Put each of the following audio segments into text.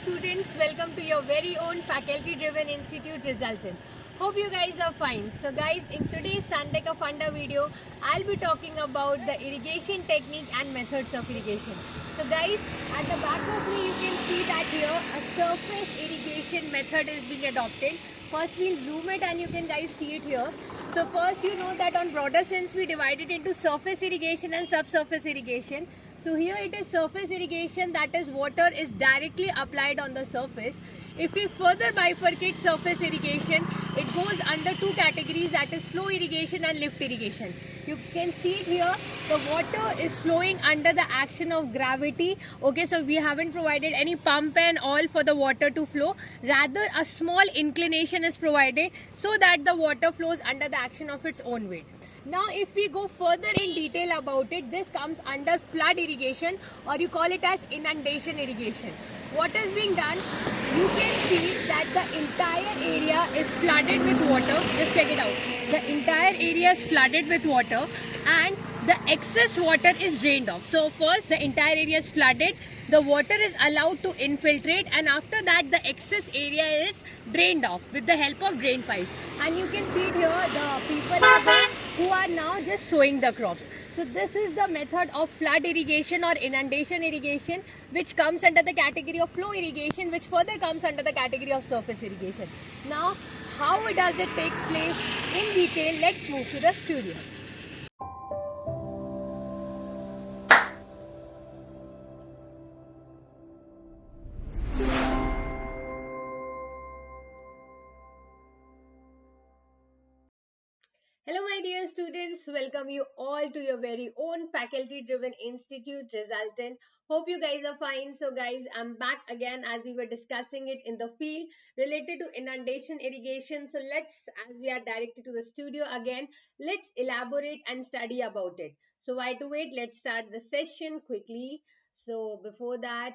students, welcome to your very own faculty driven institute Resultant. Hope you guys are fine. So guys, in today's Sandeka Funda video, I'll be talking about the irrigation technique and methods of irrigation. So guys, at the back of me you can see that here a surface irrigation method is being adopted. First we'll zoom it and you can guys see it here. So first you know that on broader sense we divide it into surface irrigation and subsurface irrigation. So here it is surface irrigation, that is water is directly applied on the surface. If we further bifurcate surface irrigation, it goes under two categories, that is flow irrigation and lift irrigation. You can see it here, the water is flowing under the action of gravity. Okay, so we haven't provided any pump and all for the water to flow. Rather, a small inclination is provided so that the water flows under the action of its own weight. Now if we go further in detail about it, this comes under flood irrigation, or you call it as inundation irrigation. What is being done? You can see that the entire area is flooded with water. Just check it out. The entire area is flooded with water and the excess water is drained off. So first the entire area is flooded, the water is allowed to infiltrate, and after that the excess area is drained off with the help of drain pipe. And you can see it here, the people are there who are now just sowing the crops. So this is the method of flood irrigation or inundation irrigation, which comes under the category of flow irrigation, which further comes under the category of surface irrigation. Now how does it take place in detail? Let's move to the studio. Hello my dear students, welcome you all to your very own faculty driven institute Resultant. Hope you guys are fine. So guys, I'm back again as we were discussing it in the field related to inundation irrigation. So let's, as we are directed to the studio again, let's elaborate and study about it. So why to wait? Let's start the session quickly. So before that,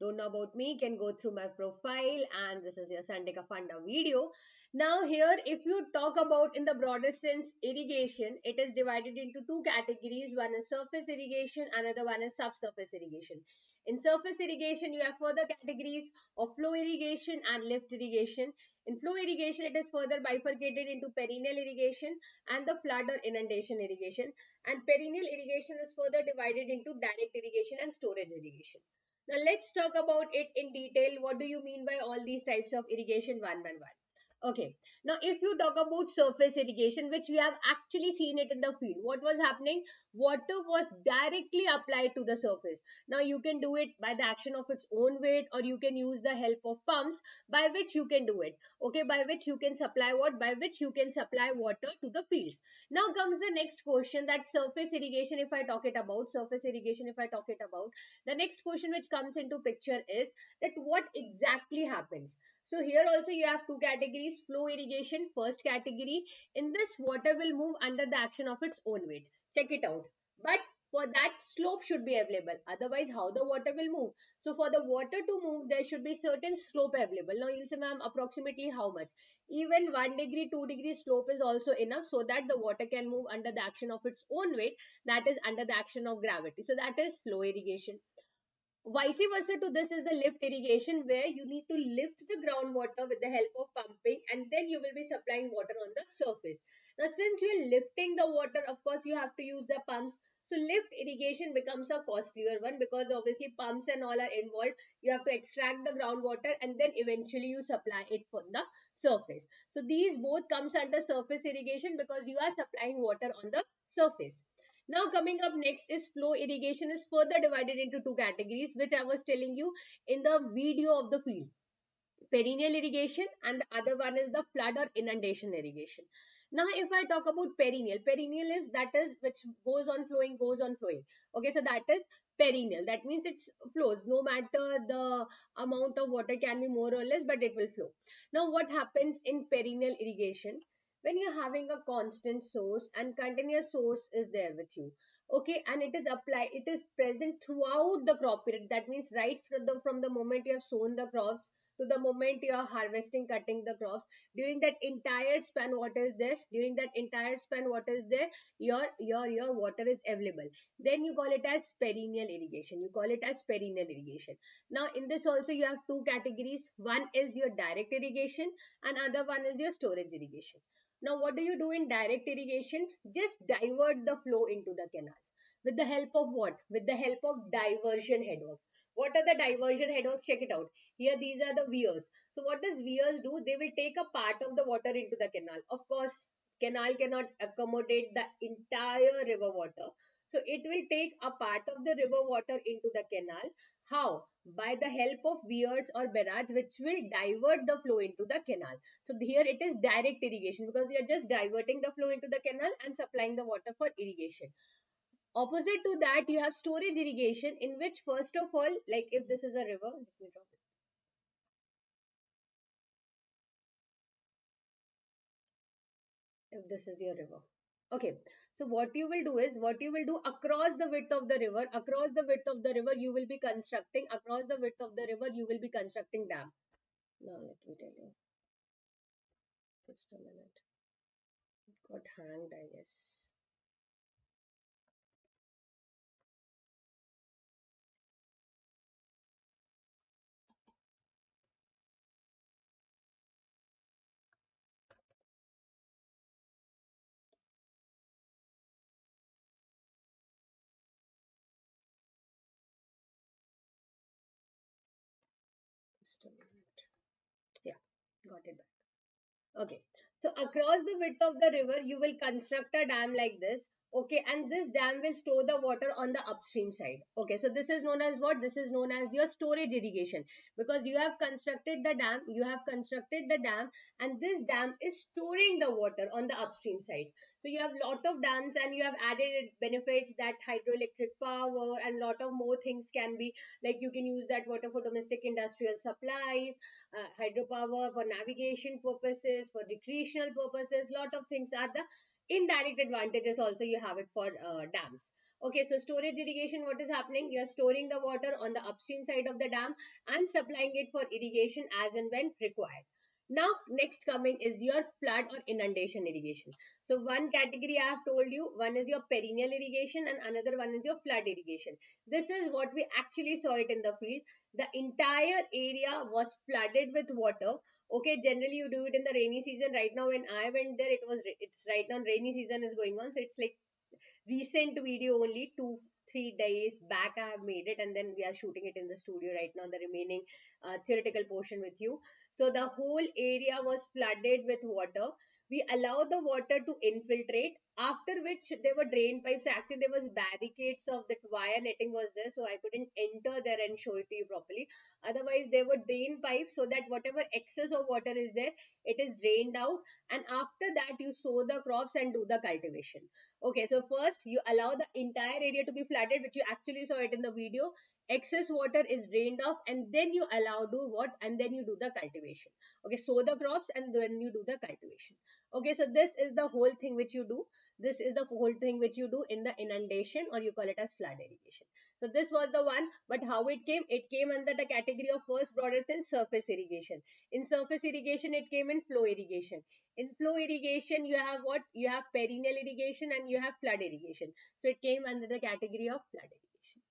don't know about me, can go through my profile, and this is your Sandeka Funda video. Now here, if you talk about in the broader sense irrigation, it is divided into two categories. One is surface irrigation, another one is subsurface irrigation. In surface irrigation, you have further categories of flow irrigation and lift irrigation. In flow irrigation, it is further bifurcated into perennial irrigation and the flood or inundation irrigation. And perennial irrigation is further divided into direct irrigation and storage irrigation. Now let's talk about it in detail. What do you mean by all these types of irrigation one by one? Okay, now if you talk about surface irrigation, which we have actually seen it in the field, what was happening? Water was directly applied to the surface. Now you can do it by the action of its own weight, or you can use the help of pumps by which you can do it. Okay, by which you can supply what? By which you can supply water to the fields. Now comes the next question, that surface irrigation, if I talk it about, surface irrigation, if I talk it about, the next question which comes into picture is that what exactly happens? So here also you have two categories, flow irrigation, first category. In this, water will move under the action of its own weight. Check it out. But for that, slope should be available. Otherwise, how the water will move? So for the water to move, there should be certain slope available. Now you'll say, ma'am, approximately how much? Even 1 degree, 2 degree slope is also enough so that the water can move under the action of its own weight, that is under the action of gravity. So that is flow irrigation. Vice versa to this is the lift irrigation, where you need to lift the groundwater with the help of pumping, and then you will be supplying water on the surface. Now since you are lifting the water, of course you have to use the pumps. So lift irrigation becomes a costlier one, because obviously pumps and all are involved. You have to extract the groundwater and then eventually you supply it from the surface. So these both comes under surface irrigation because you are supplying water on the surface. Now coming up next is flow irrigation, is further divided into two categories, which I was telling you in the video of the field. Perennial irrigation, and the other one is the flood or inundation irrigation. Now if I talk about perennial, perennial is that is which goes on flowing, goes on flowing. Okay, so that is perennial. That means it flows no matter the amount of water, can be more or less, but it will flow. Now what happens in perennial irrigation? When you're having a constant source and continuous source is there with you, okay, and it is applied, it is present throughout the crop period. That means right from the moment you have sown the crops to the moment you are harvesting, cutting the crops. During that entire span, what is there? During that entire span, what is there? Your water is available. Then you call it as perennial irrigation. You call it as perennial irrigation. Now in this also you have two categories. One is your direct irrigation and other one is your storage irrigation. Now what do you do in direct irrigation? Just divert the flow into the canals. With the help of what? With the help of diversion headworks. What are the diversion headworks? Check it out. Here these are the weirs. So what does weirs do? They will take a part of the water into the canal. Of course, canal cannot accommodate the entire river water. So it will take a part of the river water into the canal. How? By the help of weirs or barrage, which will divert the flow into the canal. So here it is direct irrigation because we are just diverting the flow into the canal and supplying the water for irrigation. Opposite to that, you have storage irrigation, in which first of all, like if this is a river, let me drop it. If this is your river. Okay, so what you will do is, what you will do across the width of the river, across the width of the river, you will be constructing, across the width of the river, you will be constructing dam. Now let me tell you, just a minute. It got hanged, I guess. Just a minute. Yeah, got it back. Okay, so across the width of the river, you will construct a dam like this. Okay, and this dam will store the water on the upstream side. Okay, so this is known as what? This is known as your storage irrigation because you have constructed the dam, and this dam is storing the water on the upstream sides. So you have lot of dams and you have added benefits that hydroelectric power and lot of more things can be, like you can use that water for domestic industrial supplies, hydropower for navigation purposes, for recreational purposes. Lot of things are the indirect advantages also you have it for dams. Okay, so storage irrigation, what is happening? You are storing the water on the upstream side of the dam and supplying it for irrigation as and when required. Now, next coming is your flood or inundation irrigation. So one category I have told you, one is your perennial irrigation and another one is your flood irrigation. This is what we actually saw it in the field. The entire area was flooded with water. Okay, generally you do it in the rainy season. Right now when I went there, it's right now rainy season is going on, so it's like recent video, only 2 3 days back I have made it, and then we are shooting it in the studio right now, the remaining theoretical portion with you. So the whole area was flooded with water. We allowed the water to infiltrate, after which there were drain pipes. So actually there was barricades of that wire netting was there, so I couldn't enter there and show it to you properly. Otherwise there were drain pipes, so that whatever excess of water is there, it is drained out, and after that you sow the crops and do the cultivation. Okay, so first you allow the entire area to be flooded, which you actually saw it in the video. Excess water is drained off, and then you allow do what? And then you do the cultivation. Okay, sow the crops and then you do the cultivation. Okay, so this is the whole thing which you do. This is the whole thing which you do in the inundation, or you call it as flood irrigation. So this was the one, but how it came? It came under the category of first broader sense surface irrigation. In surface irrigation, it came in flow irrigation. In flow irrigation, you have what? You have perennial irrigation and you have flood irrigation. So it came under the category of flood irrigation.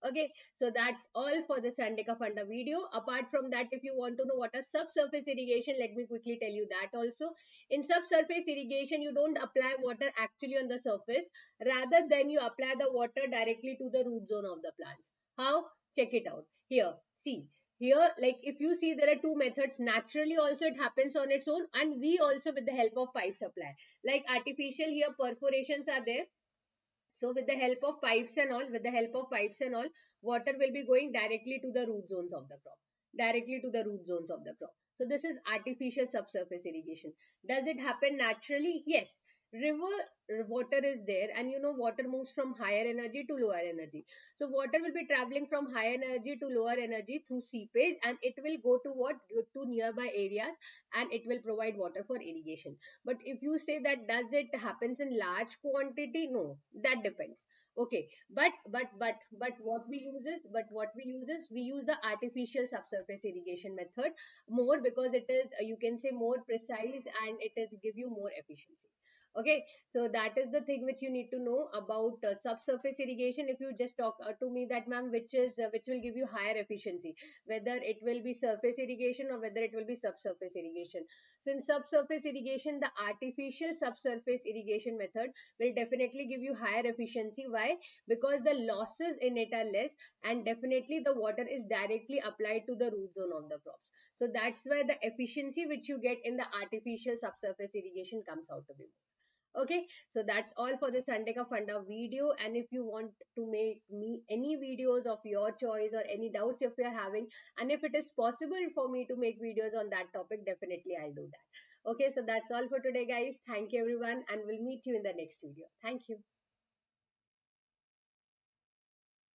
Okay, so that's all for the Sandika Funda video. Apart from that, if you want to know what is subsurface irrigation, let me quickly tell you that also. In subsurface irrigation, you don't apply water actually on the surface. Rather than you apply the water directly to the root zone of the plants. How? Check it out. Here, see. Here, like if you see, there are two methods. Naturally also it happens on its own, and we also with the help of pipe supply. Like artificial, here perforations are there. So with the help of pipes and all, water will be going directly to the root zones of the crop. Directly to the root zones of the crop. So this is artificial subsurface irrigation. Does it happen naturally? Yes. River water is there, and you know water moves from higher energy to lower energy. So water will be traveling from higher energy to lower energy through seepage, and it will go to what? Go to nearby areas, and it will provide water for irrigation. But if you say that does it happens in large quantity? No, that depends. Okay, but what we use is we use the artificial subsurface irrigation method more, because it is, you can say, more precise, and it is give you more efficiency. Okay, so that is the thing which you need to know about subsurface irrigation. If you just talk to me that, ma'am, which will give you higher efficiency, whether it will be surface irrigation or whether it will be subsurface irrigation. So in subsurface irrigation, the artificial subsurface irrigation method will definitely give you higher efficiency. Why? Because the losses in it are less, and definitely the water is directly applied to the root zone of the crops. So that's where the efficiency which you get in the artificial subsurface irrigation comes out to be more. Okay, so that's all for the Sunday ka Funda video. And if you want to make me any videos of your choice, or any doubts if you're having, and if it is possible for me to make videos on that topic, definitely I'll do that. Okay, so that's all for today, guys. Thank you, everyone, and we'll meet you in the next video. Thank you.